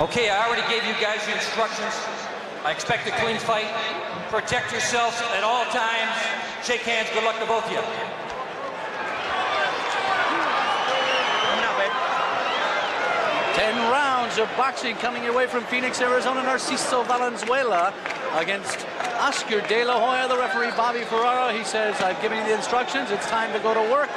Okay, I already gave you guys the instructions. I expect a clean fight. Protect yourselves at all times. Shake hands. Good luck to both of you. 10 rounds of boxing coming your way from Phoenix, Arizona. Narciso Valenzuela against Oscar De La Hoya. The referee, Bobby Ferrara, he says, I've given you the instructions. It's time to go to work.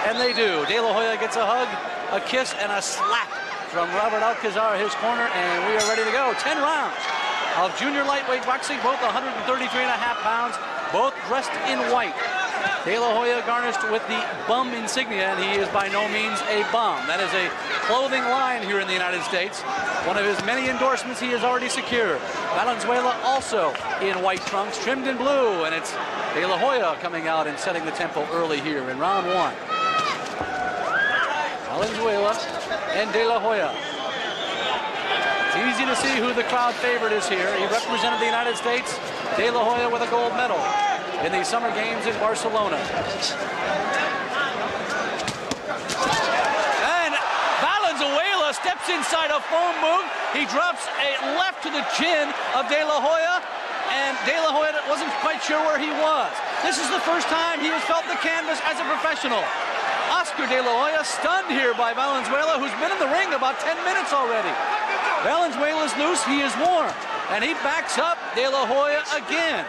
And they do. De La Hoya gets a hug, a kiss, and a slap from Robert Alcazar, his corner, and we are ready to go. 10 rounds of junior lightweight boxing, both 133.5 pounds, both dressed in white. De La Hoya garnished with the bum insignia, and he is by no means a bum. That is a clothing line here in the United States. One of his many endorsements he has already secured. Valenzuela also in white trunks, trimmed in blue, and it's De La Hoya coming out and setting the tempo early here in round one. Valenzuela and De La Hoya. It's easy to see who the crowd favorite is here. He represented the United States, De La Hoya, with a gold medal in the Summer Games in Barcelona. And Valenzuela steps inside a foam move. He drops a left to the chin of De La Hoya, and De La Hoya wasn't quite sure where he was. This is the first time he has felt the canvas as a professional. Oscar De La Hoya stunned here by Valenzuela, who's been in the ring about 10 minutes already. Valenzuela's loose, he is warm, and he backs up De La Hoya again.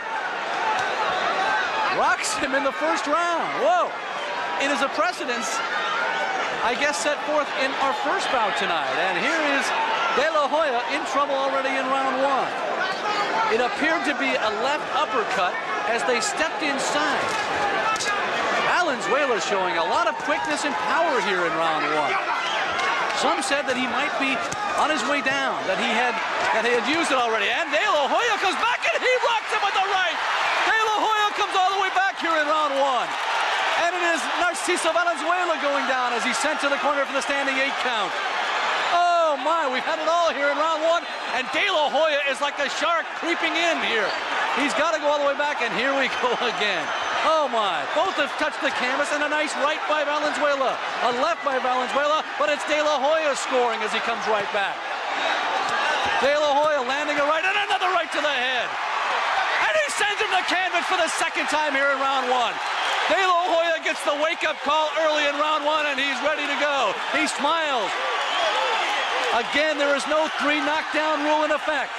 Rocks him in the first round. Whoa. It is a precedence, I guess, set forth in our first bout tonight. And here is De La Hoya in trouble already in round one. It appeared to be a left uppercut as they stepped inside. Valenzuela showing a lot of quickness and power here in round one. Some said that he might be on his way down, that he had used it already. And De La Hoya comes back and he rocks him with the right. De La Hoya comes all the way back here in round one. And it is Narciso Valenzuela going down as he's sent to the corner for the standing 8 count. Oh my, we've had it all here in round one. And De La Hoya is like a shark creeping in here. He's got to go all the way back, and here we go again. Oh my, both have touched the canvas, and a nice right by Valenzuela. A left by Valenzuela, but it's De La Hoya scoring as he comes right back. De La Hoya landing a right and another right to the head. And he sends him to canvas for the second time here in round one. De La Hoya gets the wake-up call early in round one, and he's ready to go. He smiles. Again, there is no 3 knockdown rule in effect.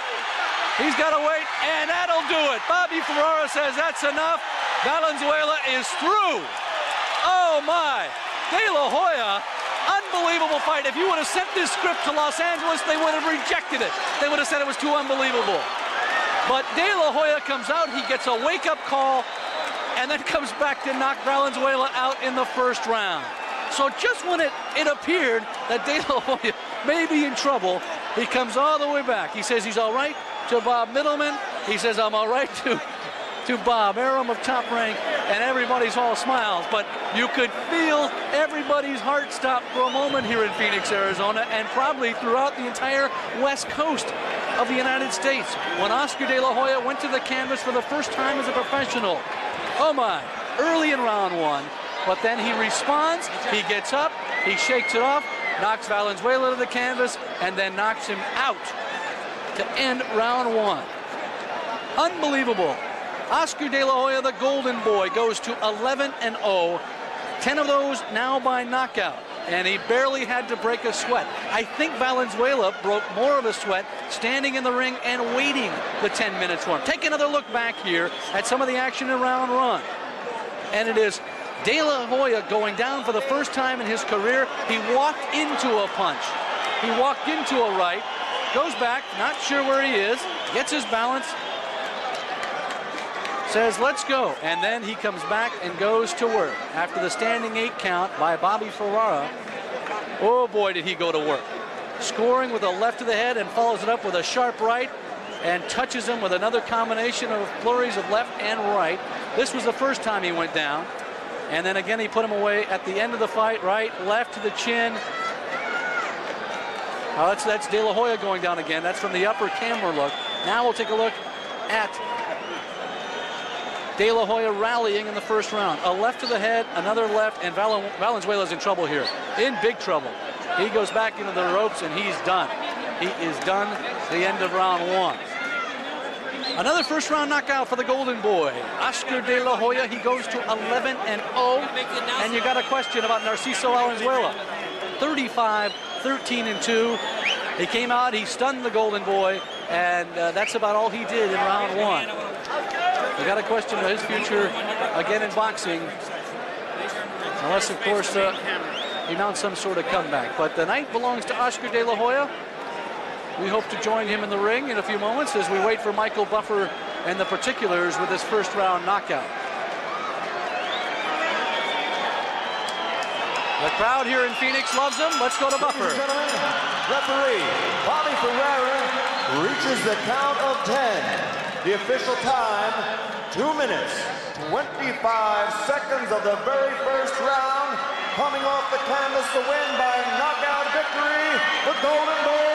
He's got to wait, and that'll do it. Bobby Ferrara says that's enough. Valenzuela is through. Oh my, De La Hoya, unbelievable fight. If you would have sent this script to Los Angeles, they would have rejected it. They would have said it was too unbelievable. But De La Hoya comes out, he gets a wake-up call, and then comes back to knock Valenzuela out in the first round. So just when it appeared that De La Hoya may be in trouble, he comes all the way back. He says he's all right to Bob Middleman. He says, I'm all right to Bob Arum of Top Rank, and everybody's all smiles. But you could feel everybody's heart stop for a moment here in Phoenix, Arizona, and probably throughout the entire west coast of the United States when Oscar De La Hoya went to the canvas for the first time as a professional. Oh my, early in round one. But then he responds, he gets up, he shakes it off, knocks Valenzuela to the canvas, and then knocks him out to end round one. Unbelievable. Oscar De La Hoya, the golden boy, goes to 11-0, 10 of those now by knockout, and he barely had to break a sweat. I think Valenzuela broke more of a sweat standing in the ring and waiting the 10 minutes for him. Take another look back here at some of the action in round one. And it is De La Hoya going down for the first time in his career. He walked into a punch. He walked into a right, goes back, not sure where he is, gets his balance, says, let's go. And then he comes back and goes to work. After the standing 8 count by Bobby Ferrara, oh boy, did he go to work. Scoring with a left to the head and follows it up with a sharp right and touches him with another combination of flurries of left and right. This was the first time he went down. And then again, he put him away at the end of the fight, right, left to the chin. Oh, that's De La Hoya going down again. That's from the upper camera look. Now we'll take a look at De La Hoya rallying in the first round. A left to the head, another left, and Valenzuela's in trouble here. In big trouble. He goes back into the ropes, and he's done. he is done. The end of round 1. Another first-round knockout for the Golden Boy, Oscar De La Hoya. He goes to 11-0. And you got a question about Narciso Valenzuela. 35-13-2. He came out, he stunned the Golden Boy, and that's about all he did in round 1. We got a question about his future again in boxing, unless, of course, he mounts some sort of comeback. But the night belongs to Oscar De La Hoya. We hope to join him in the ring in a few moments as we wait for Michael Buffer and the particulars with his first-round knockout. The crowd here in Phoenix loves him. Let's go to Buffer. Ladies and gentlemen, referee Bobby Ferreira reaches the count of 10. The official time, 2 minutes, 25 seconds of the very first round. Coming off the canvas to win by knockout victory, the Golden Boy.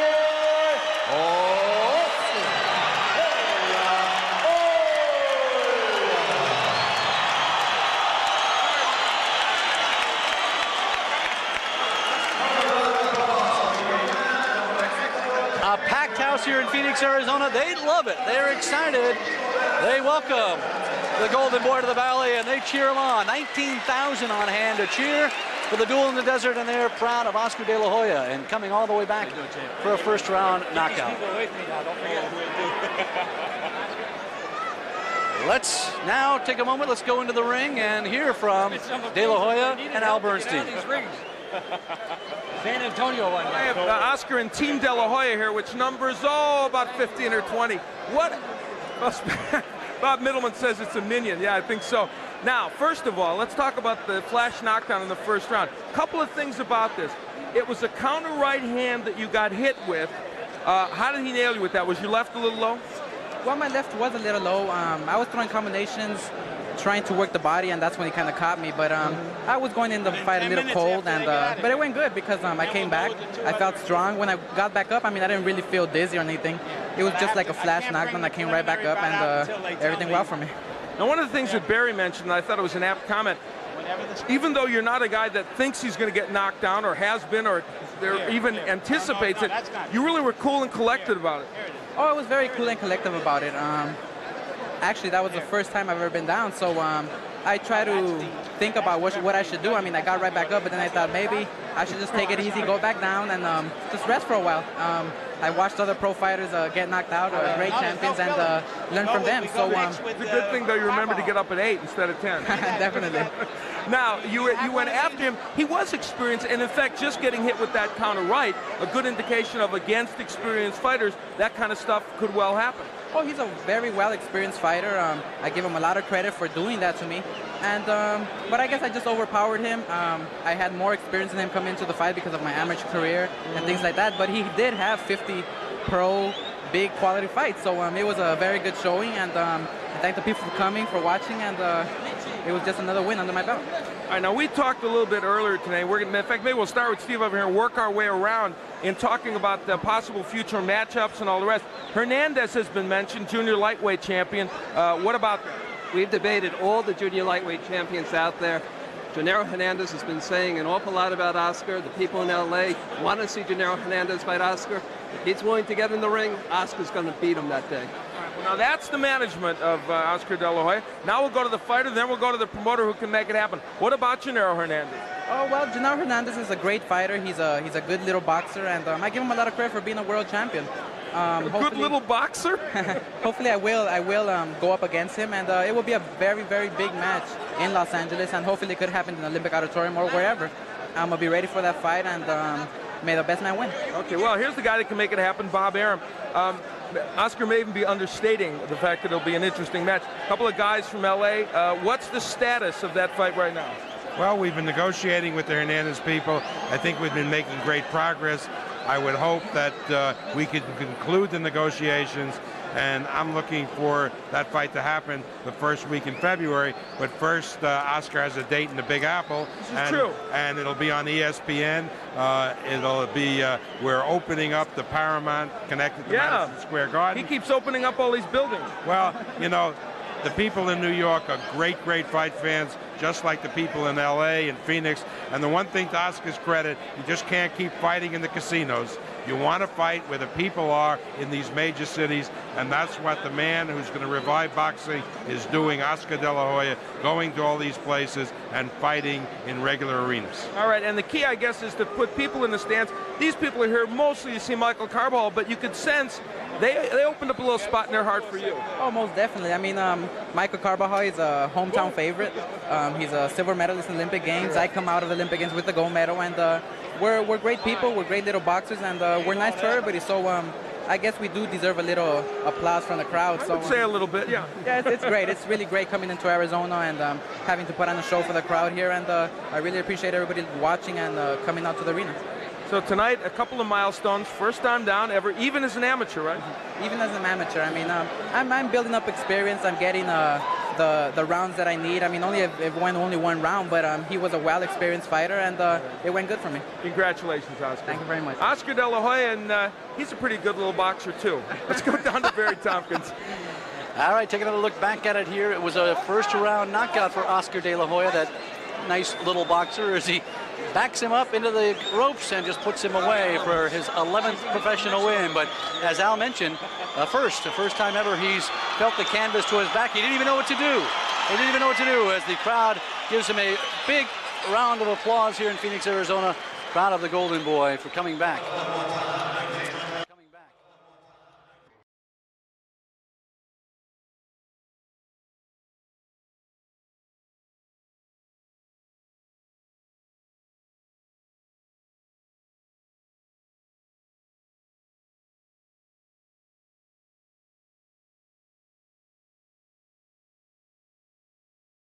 A packed house here in Phoenix, Arizona. They love it. They're excited. They welcome the Golden Boy to the Valley, and they cheer him on. 19,000 on hand to cheer for the duel in the desert, and they're proud of Oscar De La Hoya and coming all the way back for a first-round knockout. Let's now take a moment. Let's go into the ring and hear from De La Hoya and Al Bernstein. San Antonio one. I have Oscar and Team De La Hoya here, which numbers, about 15 or 20. What? Bob Middleman says it's a minion. Yeah, I think so. Now, first of all, let's talk about the flash knockdown in the first round. Couple of things about this. It was a counter right hand that you got hit with. How did he nail you with that? Was your left a little low? Well, my left was a little low. I was throwing combinations, trying to work the body, and that's when he kind of caught me. But I was going in the fight a little cold, and but it went good because I came back. I felt strong. When I got back up, I mean, I didn't really feel dizzy or anything. It was just like a flash knockdown. I came right back up, and everything well for me. Now, one of the things that Barry mentioned, and I thought it was an apt comment, even though you're not a guy that thinks he's going to get knocked down or has been or even anticipates it, you really were cool and collected about it. Oh, I was very cool and collective about it. Actually, that was the first time I've ever been down, so I try to think about what I should do. I mean, I got right back up, but then I thought maybe I should just take it easy, go back down, and just rest for a while. I watched other pro fighters get knocked out, great champions, and learn from them. So it's a good thing, though, you remember to get up at 8 instead of 10. Definitely. Now, you went after him. He was experienced, and in fact, just getting hit with that counter right, a good indication of against experienced fighters, that kind of stuff could well happen. Oh, he's a very well-experienced fighter. I give him a lot of credit for doing that to me. And but I guess I just overpowered him. I had more experience than him coming into the fight because of my amateur career and things like that. But he did have 50 pro big quality fights, so it was a very good showing. And I thank the people for coming, for watching, and it was just another win under my belt. All right, now we talked a little bit earlier today. In fact, maybe we'll start with Steve over here and work our way around in talking about the possible future matchups and all the rest. Hernandez has been mentioned, junior lightweight champion. What about that? We've debated all the junior lightweight champions out there. Gennaro Hernandez has been saying an awful lot about Oscar. The people in LA want to see Gennaro Hernandez fight Oscar. If he's willing to get in the ring, Oscar's going to beat him that day. Now that's the management of Oscar De La Hoya. Now we'll go to the fighter, then we'll go to the promoter who can make it happen. What about Gennaro Hernandez? Oh, well, Gennaro Hernandez is a great fighter. He's a good little boxer, and I give him a lot of credit for being a world champion. A good little boxer? Hopefully I will go up against him, and it will be a very, very big match in Los Angeles, and hopefully it could happen in the Olympic Auditorium or wherever. I'm going to be ready for that fight, and may the best man win. Okay, well, here's the guy that can make it happen, Bob Arum. Oscar may even be understating the fact that it'll be an interesting match. A couple of guys from LA. What's the status of that fight right now? Well, we've been negotiating with the Hernandez people. I think we've been making great progress. I would hope that we can conclude the negotiations, and I'm looking for that fight to happen the first week in February. But first, Oscar has a date in the Big Apple. This is true. And it'll be on ESPN. It'll be, we're opening up the Paramount connected to Madison Square Garden. He keeps opening up all these buildings. Well, you know, the people in New York are great, great fight fans. just like the people in LA and Phoenix. And the one thing to Oscar's credit, you just can't keep fighting in the casinos. You want to fight where the people are in these major cities, and that's what the man who's going to revive boxing is doing, Oscar De La Hoya, going to all these places and fighting in regular arenas. All right, and the key, I guess, is to put people in the stands. These people are here mostly to see Michael Carbajal, but you could sense they opened up a little spot in their heart for you. Oh, most definitely. I mean, Michael Carbajal is a hometown favorite. He's a silver medalist in Olympic Games. I come out of the Olympic Games with the gold medal, and we're great people. We're great little boxers, and we're nice to everybody. So I guess we do deserve a little applause from the crowd. I would say a little bit, yeah. Yeah, it's great. It's really great coming into Arizona and having to put on a show for the crowd here, and I really appreciate everybody watching and coming out to the arena. So tonight, a couple of milestones. First time down ever, even as an amateur, right? Even as an amateur. I mean, I'm building up experience. I'm getting the rounds that I need. I mean, it went only one round, but he was a well-experienced fighter, and it went good for me. Congratulations, Oscar. Thank you very much. Oscar De La Hoya, and he's a pretty good little boxer, too. Let's go down to Barry Tompkins. All right, taking another look back at it here. It was a first-round knockout for Oscar De La Hoya, that nice little boxer, as he backs him up into the ropes and just puts him away for his 11th professional win. But as Al mentioned, the first time ever he's felt the canvas to his back. He didn't even know what to do. He didn't even know what to do, as the crowd gives him a big round of applause here in Phoenix, Arizona. Proud of the Golden Boy for coming back.